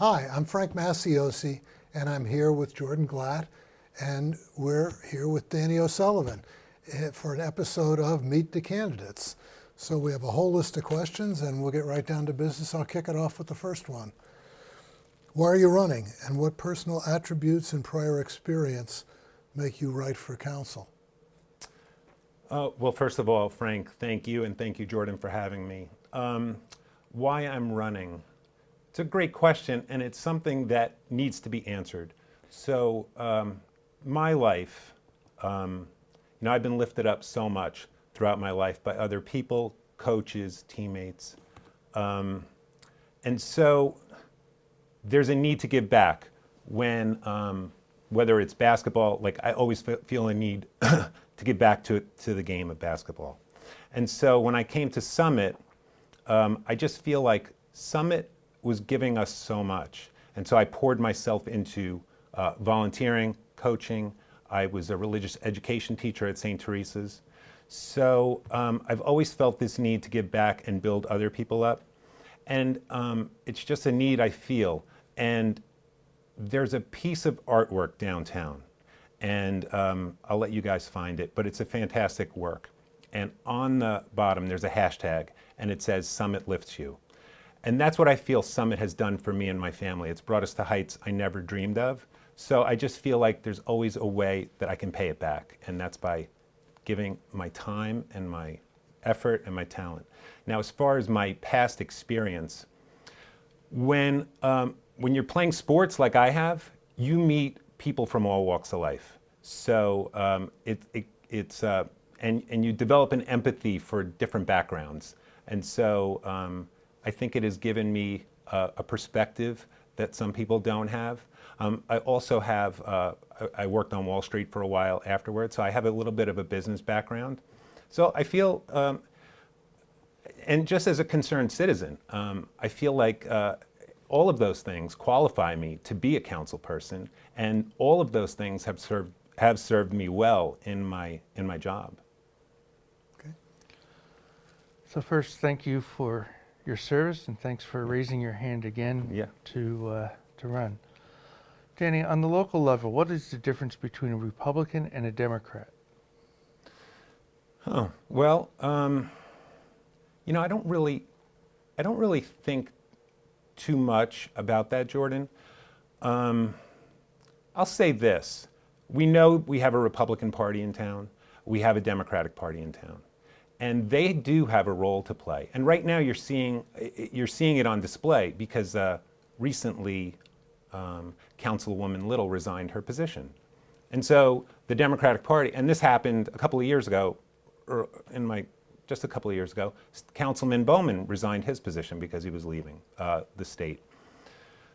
Hi, I'm Frank Masiosi, and I'm here with Jordan Glatt, and we're here with Danny O'Sullivan for an episode of Meet the Candidates. So we have a whole list of questions, and we'll get right down to business. I'll kick it off with the first one. Why are you running, and what personal attributes and prior experience make you right for council? Well, first of all, Frank, thank you, and thank you, Jordan, for having me. Why I'm running? It's a great question, and it's something that needs to be answered. So, my life, I've been lifted up so much throughout my life by other people, coaches, teammates, and so there's a need to give back when, whether it's basketball, like I always feel a need to give back to the game of basketball. And so when I came to Summit, I just feel like Summit was giving us so much. And so I poured myself into volunteering, coaching. I was a religious education teacher at St. Teresa's. So I've always felt this need to give back and build other people up. And it's just a need I feel. And there's a piece of artwork downtown. And I'll let you guys find it, but it's a fantastic work. And on the bottom, there's a hashtag, and it says, Summit Lifts You. And that's what I feel Summit has done for me and my family. It's brought us to heights I never dreamed of. So I just feel like there's always a way that I can pay it back, and that's by giving my time and my effort and my talent. Now, as far as my past experience, when you're playing sports like I have, you meet people from all walks of life. So and you develop an empathy for different backgrounds. And so I think it has given me a perspective that some people don't have. I also have, I worked on Wall Street for a while afterwards, so I have a little bit of a business background. So I feel, and just as a concerned citizen, I feel like all of those things qualify me to be a council person, and all of those things have served me well in my job. Okay. So first, thank you for your service, and thanks for raising your hand again to run. Danny, on the local level, what is the difference between a Republican and a Democrat? Oh, well, I don't really think too much about that, Jordan. I'll say this. We know we have a Republican Party in town. We have a Democratic Party in town. And they do have a role to play. And right now you're seeing it on display because recently Councilwoman Little resigned her position. And so the Democratic Party, and this happened a couple of years ago, just a couple of years ago, Councilman Bowman resigned his position because he was leaving the state.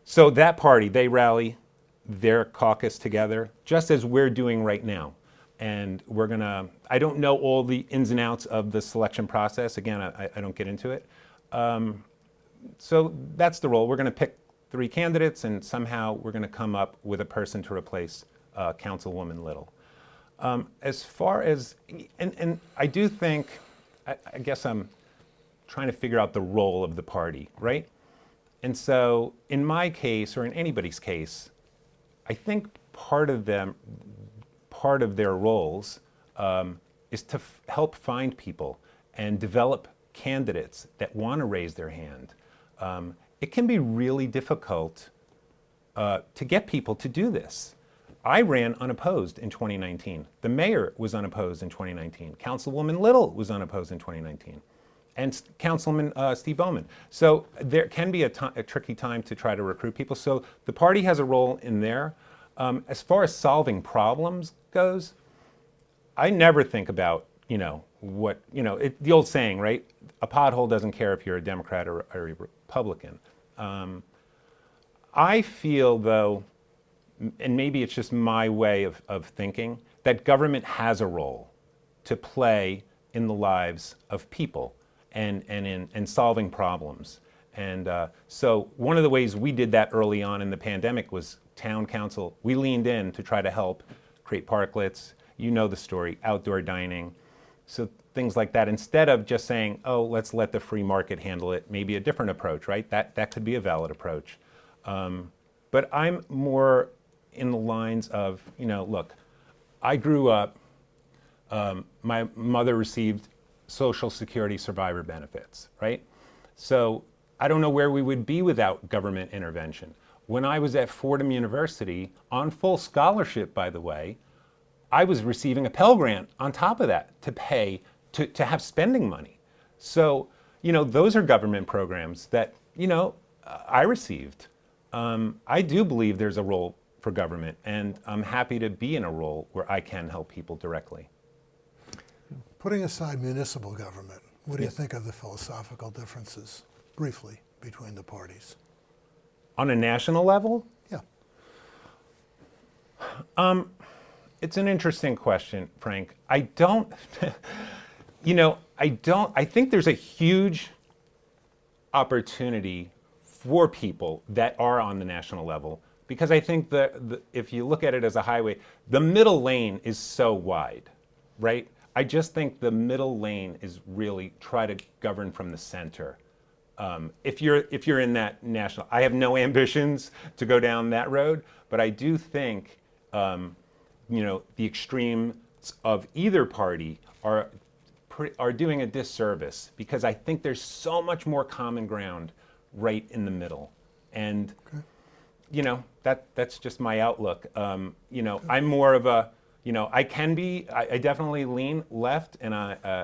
So that party, they rally their caucus together, just as we're doing right now. And we're gonna, I don't know all the ins and outs of the selection process. Again, I don't get into it. So that's the role. We're gonna pick 3 candidates, and somehow we're gonna come up with a person to replace Councilwoman Little. As far as, and I do think, I guess I'm trying to figure out the role of the party, right? And so in my case, or in anybody's case, I think part of their roles is to help find people and develop candidates that want to raise their hand. It can be really difficult to get people to do this. I ran unopposed in 2019. The mayor was unopposed in 2019. Councilwoman Little was unopposed in 2019. And Councilman Steve Bowman. So there can be a tricky time to try to recruit people. So the party has a role in there. As far as solving problems goes, I never think about, the old saying, right? A pothole doesn't care if you're a Democrat or a Republican. I feel, though, and maybe it's just my way of thinking, that government has a role to play in the lives of people and in solving problems. And so one of the ways we did that early on in the pandemic was town council. We leaned in to try to help create parklets, you know the story, outdoor dining. So things like that, instead of just saying, oh, let's let the free market handle it, maybe a different approach, right? That could be a valid approach. But I'm more in the lines of, look, I grew up, my mother received Social Security survivor benefits, right? So I don't know where we would be without government intervention. When I was at Fordham University, on full scholarship, by the way, I was receiving a Pell Grant on top of that to pay, to have spending money. So, those are government programs that, I received. I do believe there's a role for government, and I'm happy to be in a role where I can help people directly. Putting aside municipal government, what do you think of the philosophical differences, briefly, between the parties? On a national level? Yeah. It's an interesting question, Frank. I think there's a huge opportunity for people that are on the national level, because I think if you look at it as a highway, the middle lane is so wide, right? I just think the middle lane is really try to govern from the center. If you're in that national, I have no ambitions to go down that road, but I do think the extremes of either party are doing a disservice, because I think there's so much more common ground right in the middle, and that's just my outlook. I'm more of a I definitely lean left, and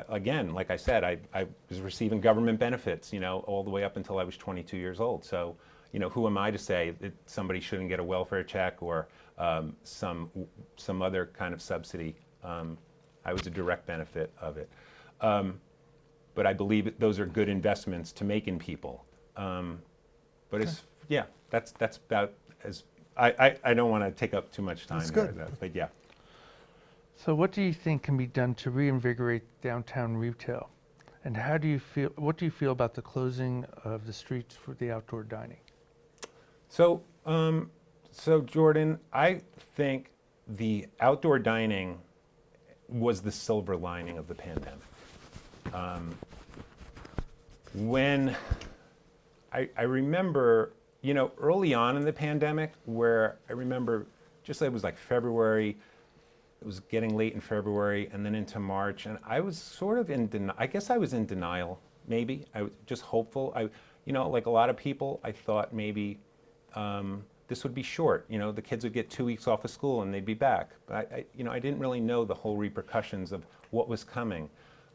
again, like I said, I was receiving government benefits, all the way up until I was 22 years old. So, who am I to say that somebody shouldn't get a welfare check or some other kind of subsidy? I was a direct benefit of it. But I believe those are good investments to make in people. But that's about as I don't want to take up too much time. That's good. But yeah. So what do you think can be done to reinvigorate downtown retail? And what do you feel about the closing of the streets for the outdoor dining? So Jordan, I think the outdoor dining was the silver lining of the pandemic. When I remember, early on in the pandemic, where I remember it was like February, it was getting late in February and then into March, and I was sort of I guess I was in denial, maybe. I was just hopeful. Like a lot of people, I thought maybe this would be short. The kids would get 2 weeks off of school and they'd be back. But I didn't really know the whole repercussions of what was coming.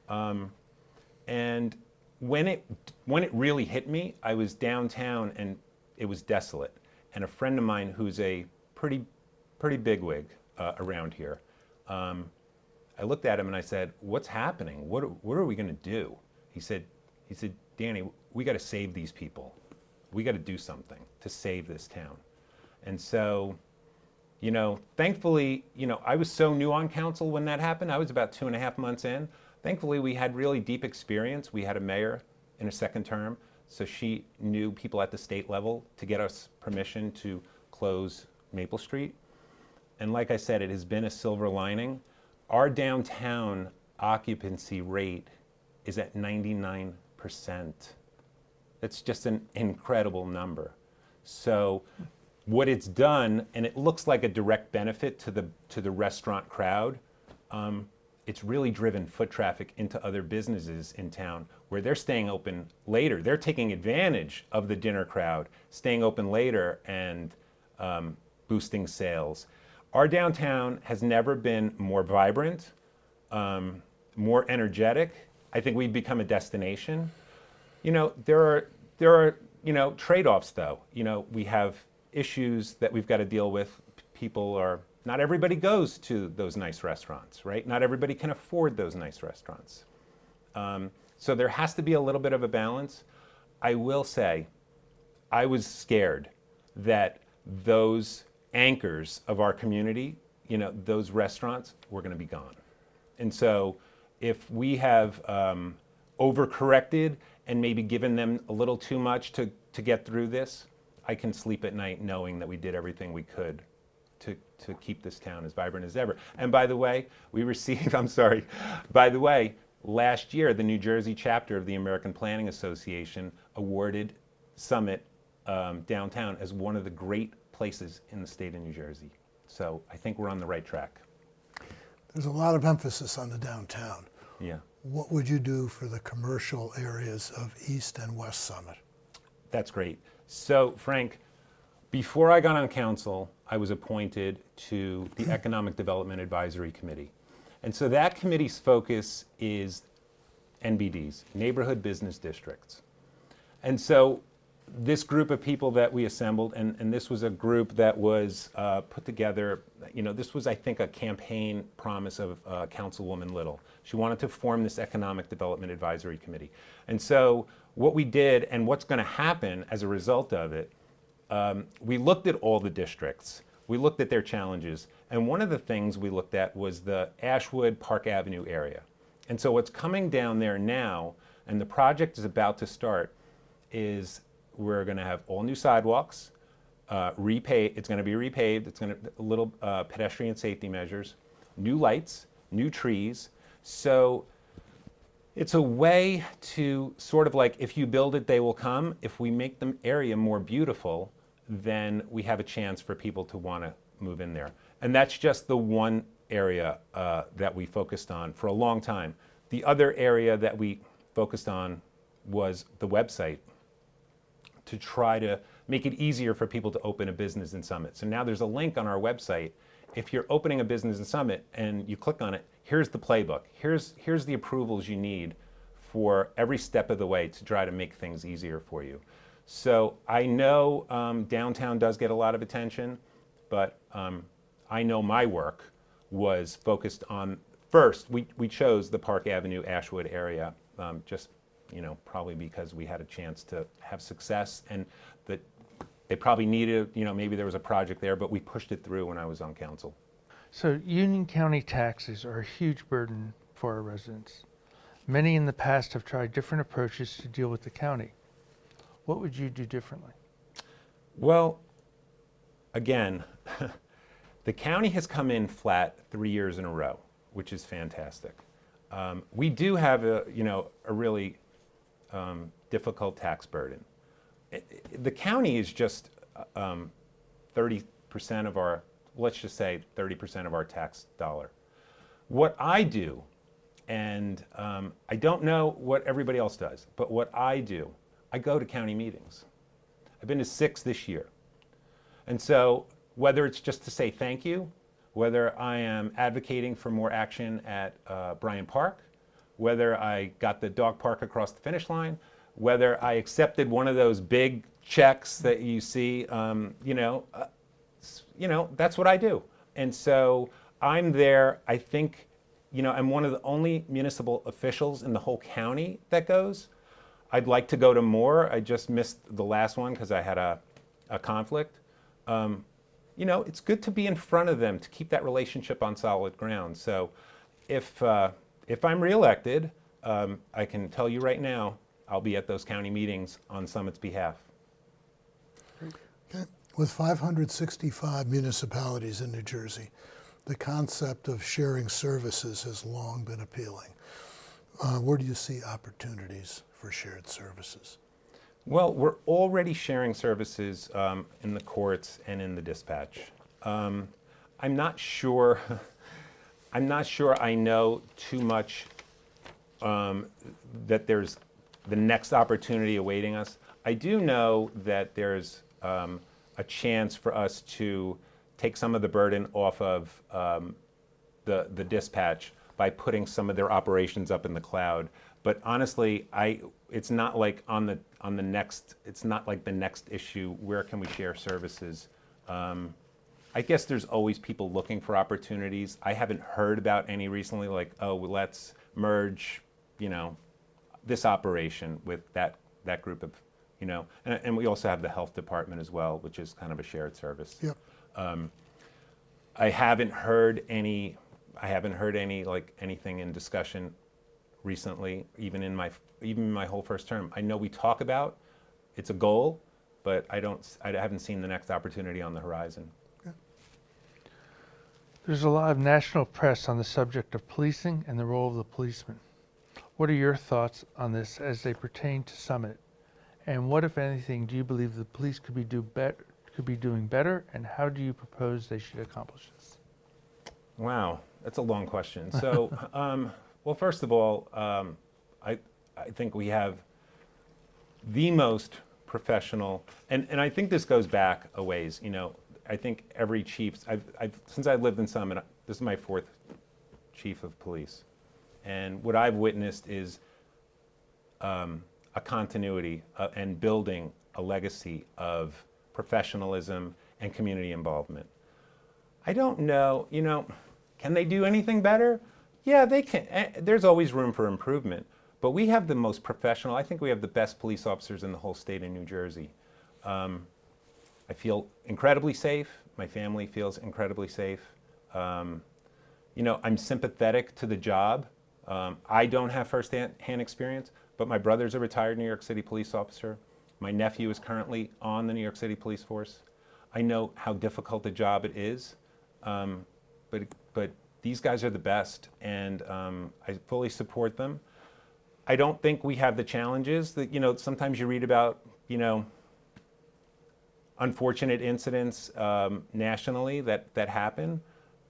And when it really hit me, I was downtown and it was desolate. And a friend of mine who's a pretty bigwig around here, I looked at him and I said, "What's happening? What are we going to do?" He said, "Danny, we got to save these people. We got to do something to save this town." And so, thankfully, I was so new on council when that happened. I was about 2.5 months in. Thankfully, we had really deep experience. We had a mayor in a second term, so she knew people at the state level to get us permission to close Maple Street. And like I said, it has been a silver lining. Our downtown occupancy rate is at 99%. That's just an incredible number. So what it's done, and it looks like a direct benefit to the restaurant crowd, it's really driven foot traffic into other businesses in town where they're staying open later. They're taking advantage of the dinner crowd, staying open later and boosting sales. Our downtown has never been more vibrant, more energetic. I think we've become a destination. There are trade-offs though. We have issues that we've got to deal with. Not everybody goes to those nice restaurants, right? Not everybody can afford those nice restaurants. So there has to be a little bit of a balance. I will say, I was scared that those anchors of our community, those restaurants, were going to be gone. And so if we have overcorrected and maybe given them a little too much to get through this, I can sleep at night knowing that we did everything we could to keep this town as vibrant as ever. And by the way, last year, the New Jersey chapter of the American Planning Association awarded Summit downtown as one of the great places in the state of New Jersey. So I think we're on the right track. There's a lot of emphasis on the downtown. Yeah. What would you do for the commercial areas of East and West Summit? That's great. So, Frank, before I got on council, I was appointed to the Economic Development Advisory Committee. And so that committee's focus is NBDs, Neighborhood Business Districts. And so this group of people that we assembled, and this was a group that was put together, this was, I think, a campaign promise of Councilwoman Little. She wanted to form this Economic Development Advisory Committee. And so what we did, and what's going to happen as a result of it, we looked at all the districts. We looked at their challenges. And one of the things we looked at was the Ashwood Park Avenue area. And so what's coming down there now, and the project is about to start, is we're going to have all new sidewalks, it's going to be repaved, it's going to little pedestrian safety measures, new lights, new trees. So it's a way to sort of like, if you build it, they will come. If we make the area more beautiful, then we have a chance for people to want to move in there. And that's just the one area that we focused on for a long time. The other area that we focused on was the website, to try to make it easier for people to open a business in Summit. So now there's a link on our website. If you're opening a business in Summit and you click on it, here's the playbook. Here's the approvals you need for every step of the way to try to make things easier for you. So I know downtown does get a lot of attention, but I know my work was focused on, first, we chose the Park Avenue, Ashwood area, just probably because we had a chance to have success, and that they probably needed, maybe there was a project there, but we pushed it through when I was on council. So Union County taxes are a huge burden for our residents. Many in the past have tried different approaches to deal with the county. What would you do differently? Well, again, the county has come in flat 3 years in a row, which is fantastic. We do have a really difficult tax burden. The county is just 30% of our, let's just say 30% of our tax dollar. What I do, and I don't know what everybody else does, but what I do, I go to county meetings. I've been to 6 this year. And so whether it's just to say thank you, whether I am advocating for more action at Bryant Park, whether I got the dog park across the finish line, whether I accepted one of those big checks that you see, that's what I do. And so I'm there, I think, I'm one of the only municipal officials in the whole county that goes. I'd like to go to more. I just missed the last one because I had a conflict. It's good to be in front of them to keep that relationship on solid ground. So if I'm reelected, I can tell you right now, I'll be at those county meetings on Summit's behalf. Okay. With 565 municipalities in New Jersey, the concept of sharing services has long been appealing. Where do you see opportunities for shared services? Well, we're already sharing services in the courts and in the dispatch. I'm not sure I know too much that there's the next opportunity awaiting us. I do know that there's a chance for us to take some of the burden off of the dispatch by putting some of their operations up in the cloud. But honestly, it's not like it's not like the next issue, where can we share services? I guess there's always people looking for opportunities. I haven't heard about any recently, like, oh, well, let's merge, this operation with that group of, and we also have the health department as well, which is kind of a shared service. Yep. I haven't heard any like anything in discussion recently, even in my whole first term. I know we talk about it's a goal, but I haven't seen the next opportunity on the horizon. Okay. There's a lot of national press on the subject of policing and the role of the policeman. What are your thoughts on this as they pertain to Summit And what, if anything, do you believe the police could be doing better, and how do you propose they should accomplish this? Wow, that's a long question. So, well, first of all, I think we have the most professional, and I think this goes back a ways. You know, I think every chief, since I've lived in Summit, this is my 4th chief of police, and what I've witnessed is a continuity and building a legacy of professionalism and community involvement. I don't know, you know, can they do anything better? Yeah, they can. There's always room for improvement, but we have the most professional, I think we have the best police officers in the whole state of New Jersey. I feel incredibly safe. My family feels incredibly safe. You know, I'm sympathetic to the job. I don't have first-hand experience, but my brother's a retired New York City police officer. My nephew is currently on the New York City Police Force. I know how difficult a job it is, but these guys are the best, and I fully support them. I don't think we have the challenges that, you know, sometimes you read about, you know, unfortunate incidents nationally that happen.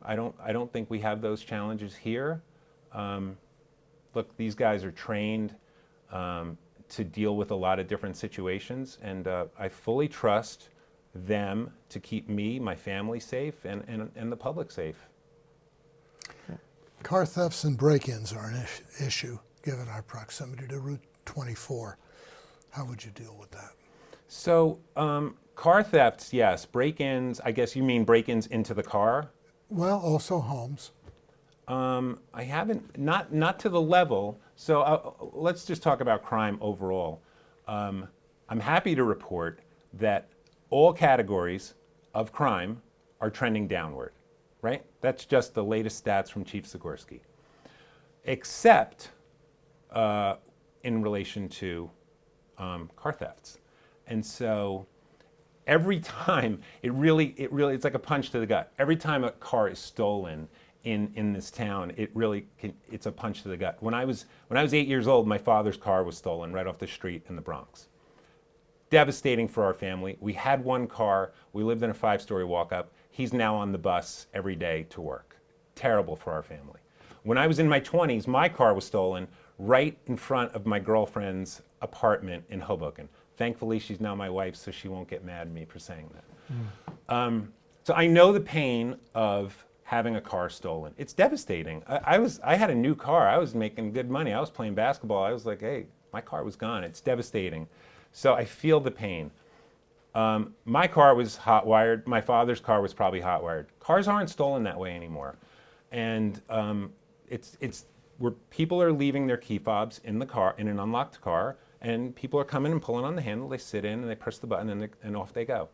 I don't think we have those challenges here. Look, these guys are trained to deal with a lot of different situations, and I fully trust them to keep me, my family safe, and the public safe. Car thefts and break-ins are an issue, given our proximity to Route 24. How would you deal with that? So, car thefts, yes. Break-ins, I guess you mean break-ins into the car? Well, also homes. I haven't, not to the level. So let's just talk about crime overall. I'm happy to report that all categories of crime are trending downward, right? That's just the latest stats from Chief Sikorsky, except in relation to car thefts. And so every time, it's like a punch to the gut. Every time a car is stolen in this town, it's a punch to the gut. When I was 8 years old, my father's car was stolen right off the street in the Bronx. Devastating for our family. We had one car. We lived in a 5-story walk-up. He's now on the bus every day to work. Terrible for our family. When I was in my 20s, my car was stolen right in front of my girlfriend's apartment in Hoboken. Thankfully, she's now my wife, so she won't get mad at me for saying that. So I know the pain of having a car stolen. It's devastating. I had a new car. I was making good money. I was playing basketball. I was like, hey, my car was gone. It's devastating. So I feel the pain. My car was hot-wired. My father's car was probably hot-wired. Cars aren't stolen that way anymore. And it's where people are leaving their key fobs in the car, in an unlocked car, and people are coming and pulling on the handle. They sit in and they press the button and off they go.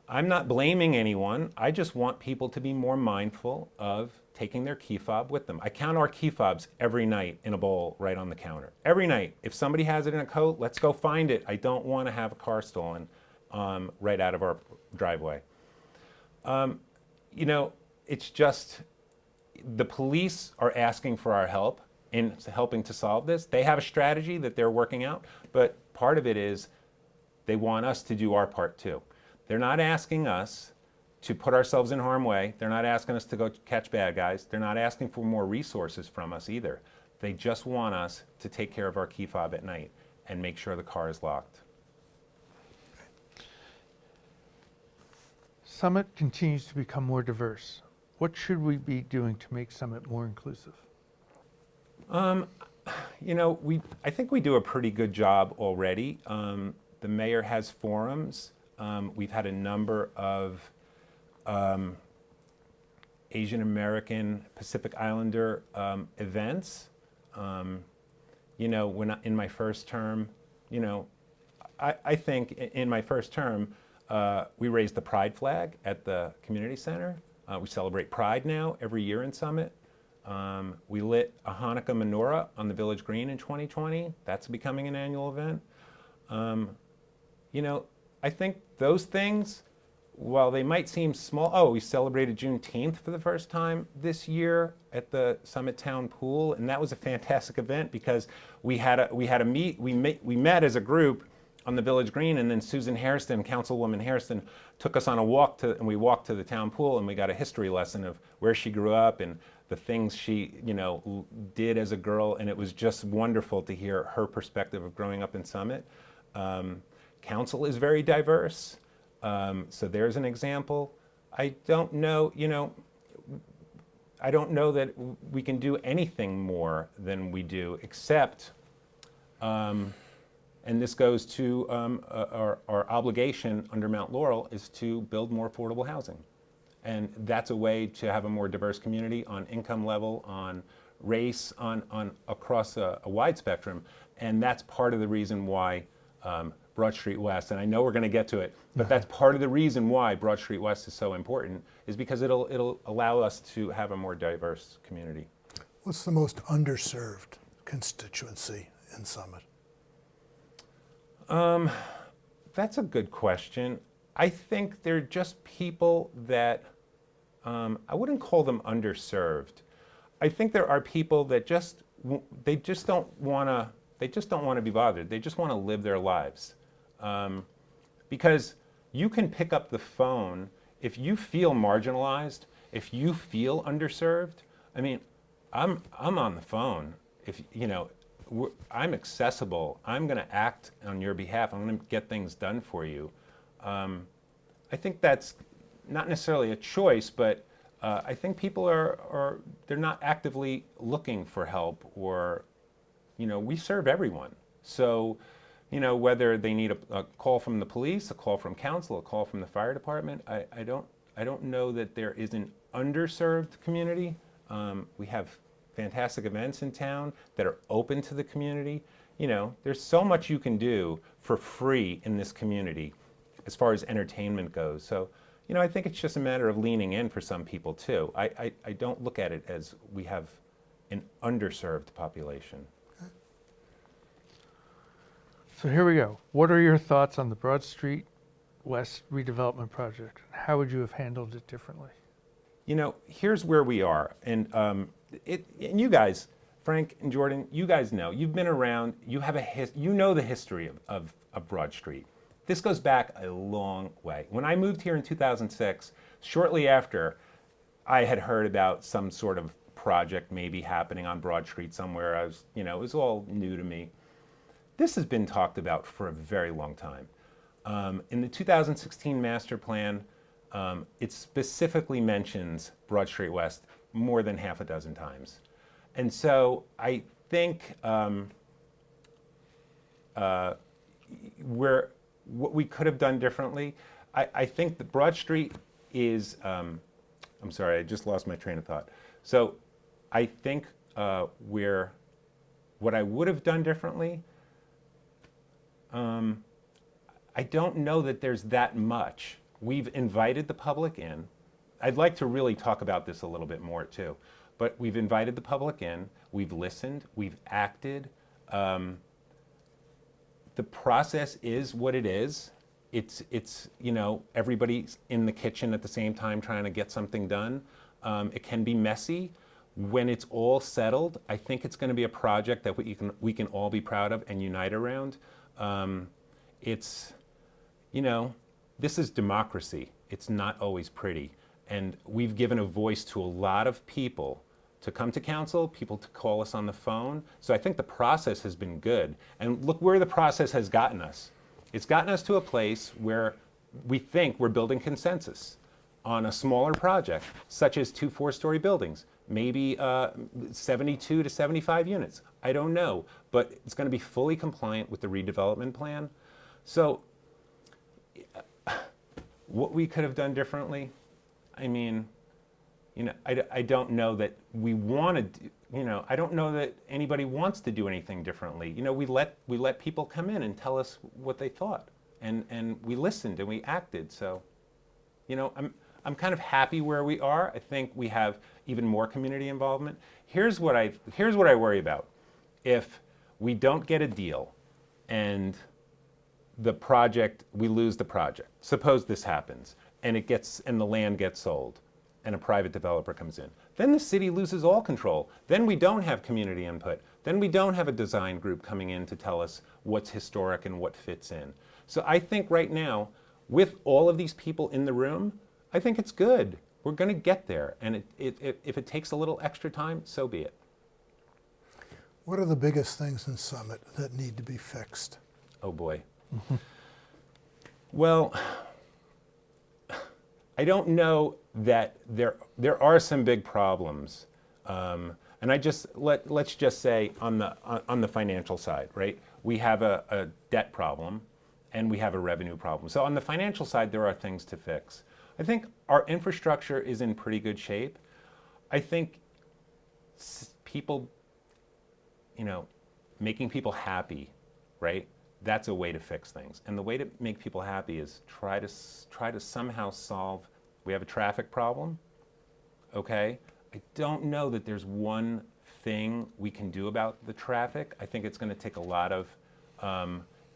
I'm not blaming anyone. I just want people to be more mindful of taking their key fob with them. I count our key fobs every night in a bowl right on the counter. Every night. If somebody has it in a coat, let's go find it. I don't want to have a car stolen right out of our driveway. You know, it's just the police are asking for our help in helping to solve this. They have a strategy that they're working out, but part of it is they want us to do our part too. They're not asking us to put ourselves in harm's way. They're not asking us to go catch bad guys. They're not asking for more resources from us either. They just want us to take care of our key fob at night and make sure the car is locked. Summit continues to become more diverse. What should we be doing to make Summit more inclusive? You know, I think we do a pretty good job already. The mayor has forums. We've had a number of Asian American, Pacific Islander events. You know, in my first term, you know, I think in my first term, we raised the Pride flag at the community center. We celebrate Pride now every year in Summit. We lit a Hanukkah menorah on the Village Green in 2020. That's becoming an annual event. You know, I think those things, while they might seem small, we celebrated Juneteenth for the first time this year at the Summit Town Pool, and that was a fantastic event because we met as a group on the Village Green, and then Susan Hairston, Councilwoman Hairston, took us on a walk and we walked to the town pool, and we got a history lesson of where she grew up and the things she, did as a girl, and it was just wonderful to hear her perspective of growing up in Summit. Council is very diverse, so there's an example. I don't know that we can do anything more than we do, except, and this goes to our obligation under Mount Laurel, is to build more affordable housing. And that's a way to have a more diverse community on income level, on race, on across a wide spectrum. And that's part of the reason why Broad Street West, and I know we're going to get to it, but that's part of the reason why Broad Street West is so important, is because it'll allow us to have a more diverse community. What's the most underserved constituency in Summit? That's a good question. I think they're just people that, I wouldn't call them underserved. I think there are people that just don't want to be bothered. They just want to live their lives. Because you can pick up the phone if you feel marginalized, if you feel underserved. I mean, I'm on the phone. If I'm accessible. I'm going to act on your behalf. I'm going to get things done for you. I think that's not necessarily a choice, but I think people they're not actively looking for help, or we serve everyone. So, whether they need a call from the police, a call from council, a call from the fire department, I don't know that there is an underserved community. We have fantastic events in town that are open to the community. There's so much you can do for free in this community as far as entertainment goes. So, I think it's just a matter of leaning in for some people too. I don't look at it as we have an underserved population. So here we go. What are your thoughts on the Broad Street West redevelopment project? How would you have handled it differently? Here's where we are. And you guys, Frank and Jordan, you guys know. You've been around. You have you know the history of Broad Street. This goes back a long way. When I moved here in 2006, shortly after, I had heard about some sort of project maybe happening on Broad Street somewhere. It was all new to me. This has been talked about for a very long time. In the 2016 master plan, it specifically mentions Broad Street West more than half a dozen times. And so I think what we could have done differently, I think that Broad Street is, I'm sorry, I just lost my train of thought. So I think what I would have done differently, I don't know that there's that much. We've invited the public in. I'd like to really talk about this a little bit more too, but we've invited the public in, we've listened, we've acted. The process is what it is. It's everybody's in the kitchen at the same time trying to get something done. It can be messy. When it's all settled, I think it's going to be a project that we can all be proud of and unite around. This is democracy. It's not always pretty. And we've given a voice to a lot of people to come to council, people to call us on the phone. So I think the process has been good. And look where the process has gotten us. It's gotten us to a place where we think we're building consensus on a smaller project, such as 2 4-story buildings, maybe 72 to 75 units. I don't know, but it's going to be fully compliant with the redevelopment plan. So what we could have done differently, I mean, I don't know that we wanted, I don't know that anybody wants to do anything differently. We let people come in and tell us what they thought, and we listened and we acted. So, I'm kind of happy where we are. I think we have even more community involvement. Here's what I worry about. If we don't get a deal and we lose the project. Suppose this happens and the land gets sold and a private developer comes in. Then the city loses all control. Then we don't have community input. then we don't have a design group coming in to tell us what's historic and what fits in. So I think right now, with all of these people in the room, I think it's good. We're going to get there. And if it takes a little extra time, so be it. What are the biggest things in Summit that need to be fixed? Oh boy. Well, I don't know that there are some big problems. And let's just say on the financial side, right? We have a debt problem and we have a revenue problem. So on the financial side, there are things to fix. I think our infrastructure is in pretty good shape. I think people, making people happy, right? That's a way to fix things. And the way to make people happy is try to somehow solve. We have a traffic problem, okay? I don't know that there's one thing we can do about the traffic. I think it's going to take a lot of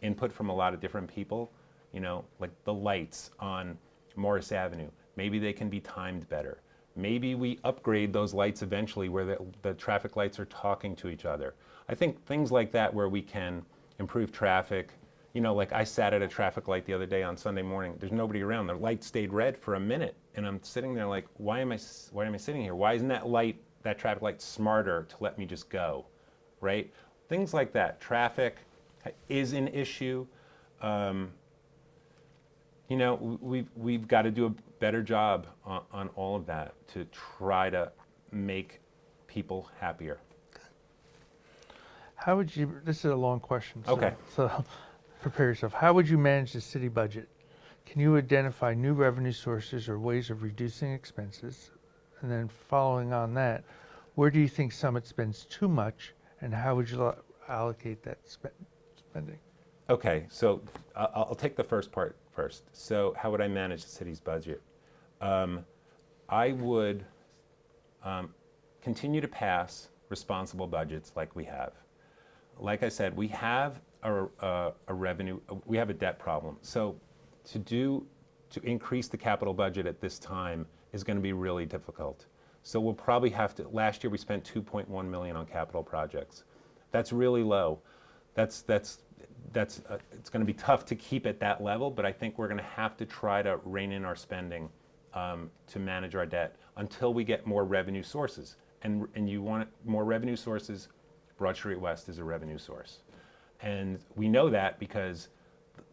input from a lot of different people. Like the lights on Morris Avenue. Maybe they can be timed better. Maybe we upgrade those lights eventually where the traffic lights are talking to each other. I think things like that where we can improve traffic. Like I sat at a traffic light the other day on Sunday morning. There's nobody around. The light stayed red for a minute. And I'm sitting there like, why am I sitting here? Why isn't that traffic light smarter to let me just go, right? Things like that. Traffic is an issue. We've got to do a better job on all of that to try to make people happier. How would you, this is a long question, Okay. So prepare yourself. How would you manage the city budget? Can you identify new revenue sources or ways of reducing expenses? And then following on that, where do you think Summit spends too much, and how would you allocate that spending? Okay, so I'll take the first part first. So how would I manage the city's budget? I would continue to pass responsible budgets like we have. Like I said, we have a revenue, we have a debt problem. So to increase the capital budget at this time is going to be really difficult. So we'll probably have to, last year we spent $2.1 million on capital projects. That's really low. It's going to be tough to keep at that level, but I think we're going to have to try to rein in our spending to manage our debt until we get more revenue sources. And you want more revenue sources, Broad Street West is a revenue source. And we know that because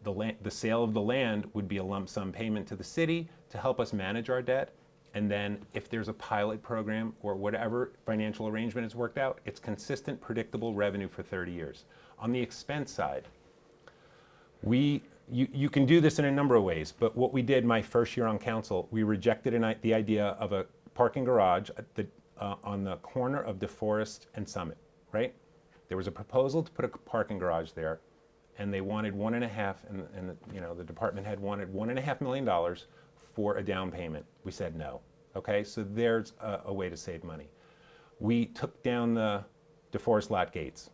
the sale of the land would be a lump sum payment to the city to help us manage our debt. And then if there's a pilot program or whatever financial arrangement is worked out, it's consistent, predictable revenue for 30 years. On the expense side, you can do this in a number of ways, but what we did my first year on council, we rejected the idea of a parking garage on the corner of DeForest and Summit, right? There was a proposal to put a parking garage there, and they wanted $1.5, and the department head wanted $1.5 million for a down payment. We said no. Okay, so there's a way to save money. We took down the DeForest lot gates.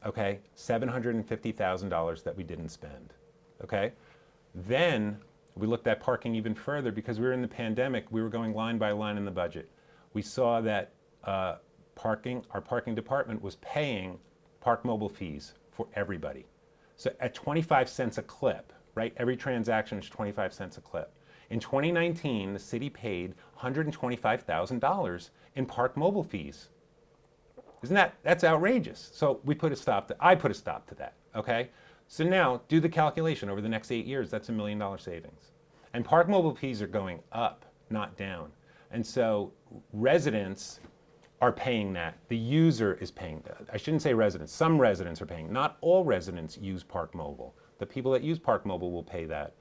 Okay, $750,000 that we didn't spend. Okay, then we looked at parking even further because we were in the pandemic. We were going line by line in the budget. We saw that our parking department was paying park mobile fees for everybody. So at 25 cents a clip, right? Every transaction is 25 cents a clip. In 2019, the city paid $125,000 in park mobile fees. That's outrageous. So I put a stop to that, okay? So now do the calculation over the next 8 years, that's $1 million savings. And park mobile fees are going up, not down. And so residents are paying that. The user is paying that. I shouldn't say residents. Some residents are paying. Not all residents use Park Mobile. The people that use Park Mobile will pay that.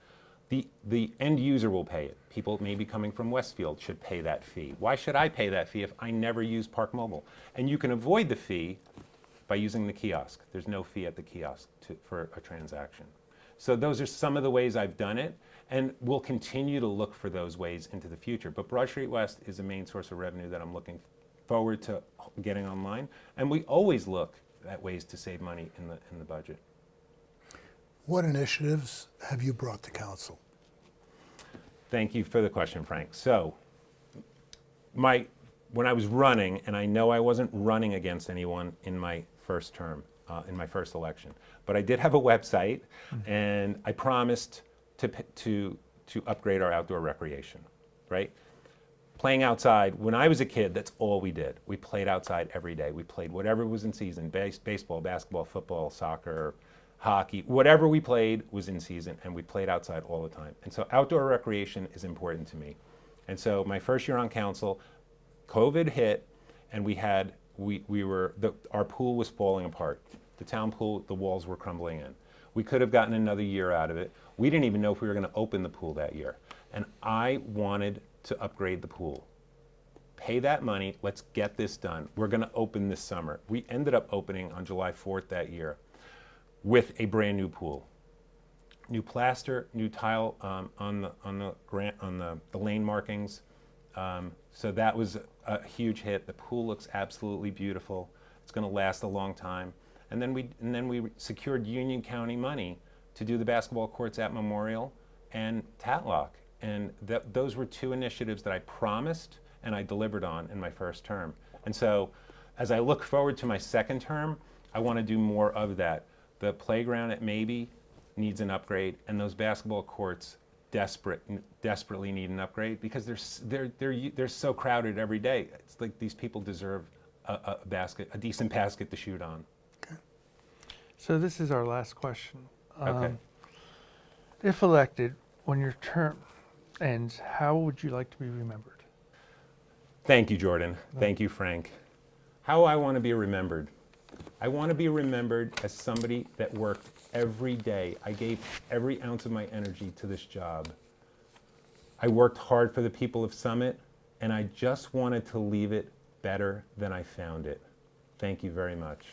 The end user will pay it. People maybe coming from Westfield should pay that fee. Why should I pay that fee if I never use Park Mobile? And you can avoid the fee by using the kiosk. There's no fee at the kiosk for a transaction. So those are some of the ways I've done it, and we'll continue to look for those ways into the future. But Broad Street West is a main source of revenue that I'm looking forward to getting online, and we always look at ways to save money in the budget. What initiatives have you brought to council? Thank you for the question, Frank. So when I was running, and I know I wasn't running against anyone in my first term, in my first election. But I did have a website, and I promised to upgrade our outdoor recreation, right? Playing outside, when I was a kid, that's all we did. We played outside every day. We played whatever was in season, baseball, basketball, football, soccer, hockey, whatever we played was in season, and we played outside all the time. And so outdoor recreation is important to me. And so my first year on council, COVID hit, and our pool was falling apart. The town pool, the walls were crumbling in. We could have gotten another year out of it. We didn't even know if we were going to open the pool that year. And I wanted to upgrade the pool. Pay that money, let's get this done. We're going to open this summer. We ended up opening on July 4th that year with a brand new pool. New plaster, new tile on the lane markings. So that was a huge hit. The pool looks absolutely beautiful. It's going to last a long time. And then we secured Union County money to do the basketball courts at Memorial and Tatlock. And those were two initiatives that I promised and I delivered on in my first term. And so as I look forward to my second term, I want to do more of that. The playground at Maybe needs an upgrade, and those basketball courts desperately need an upgrade because they're so crowded every day. It's like these people deserve a decent basket to shoot on. Okay. So this is our last question. Okay. If elected, when your term ends, how would you like to be remembered? Thank you, Jordan. Thank you, Frank. How I want to be remembered. I want to be remembered as somebody that worked every day. I gave every ounce of my energy to this job. I worked hard for the people of Summit, and I just wanted to leave it better than I found it. Thank you very much.